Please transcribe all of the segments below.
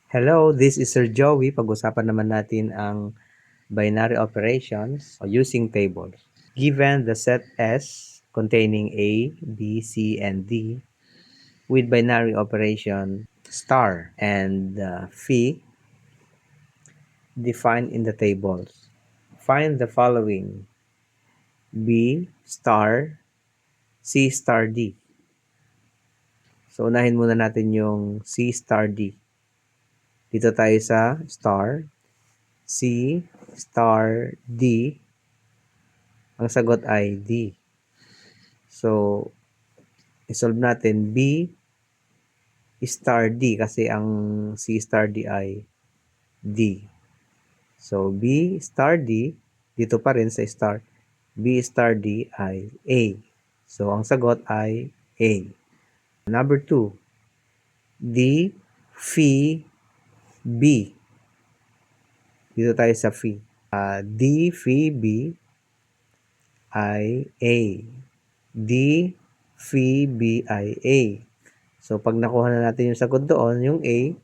Hello, this is Sir Joey. Pag-usapan naman natin ang binary operations using tables. Given the set S containing A, B, C, and D with binary operation star and phi defined in the tables. Find the following: B star, C star D. So, unahin muna natin yung C star D. Dito tayo sa star, C star D. Ang sagot ay D. So, isolve natin B star D kasi ang C star D ay D. So, B star D, dito pa rin sa star, B star D ay A. So, ang sagot ay A. Number 2, D phi B. Dito tayo sa phi. D phi B ay A. D phi B ay A. So, pag nakuha na natin yung sagot doon, yung A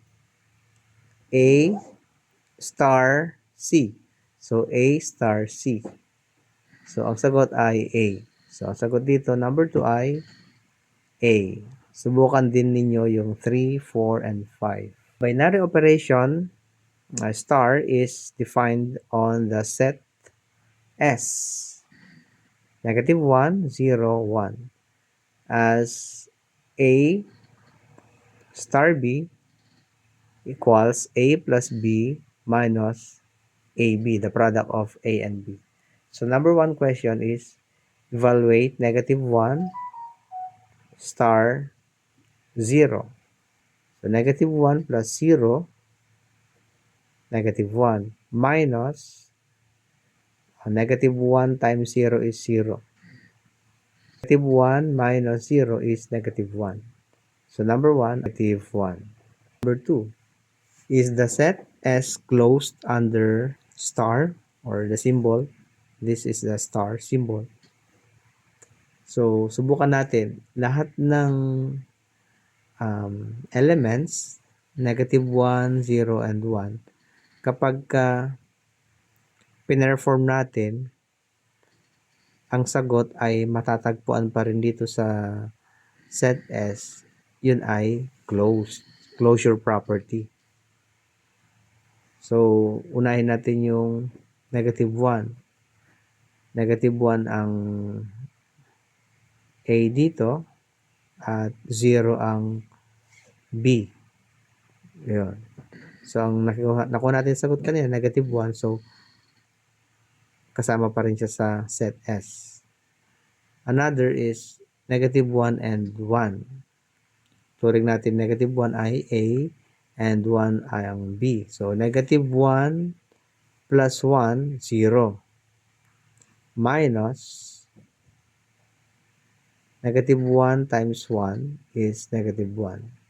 star C. So, A star C. So, ang sagot ay A. So, ang sagot dito, number 2 ay A. Subukan din ninyo yung 3, 4, and 5. Binary operation, star is defined on the set S. Negative 1, 0, 1. As A star B equals A plus B minus AB, the product of A and B. So, number 1 question is, evaluate negative 1 star 0. So, negative 1 plus 0, negative 1, minus negative 1 times 0 is 0. Negative 1 minus 0 is negative 1. So, number 1, negative 1. Number 2, is the set S closed under star or the symbol? This is the star symbol. So, subukan natin. Lahat ng elements, negative 1, 0, and 1, kapag pinerform natin, ang sagot ay matatagpuan pa rin dito sa set S. Yun ay closed. Closure property. So, unahin natin yung negative 1. Negative 1 ang A dito at 0 ang B. Yun. So, ang nakuha natin sagot kanina, negative 1. So, kasama pa rin siya sa set S. Another is negative 1 and 1. Turing natin negative 1 ay A and 1 ay ang B. So, negative 1 plus 1, 0. Minus negative 1 times 1 is negative 1.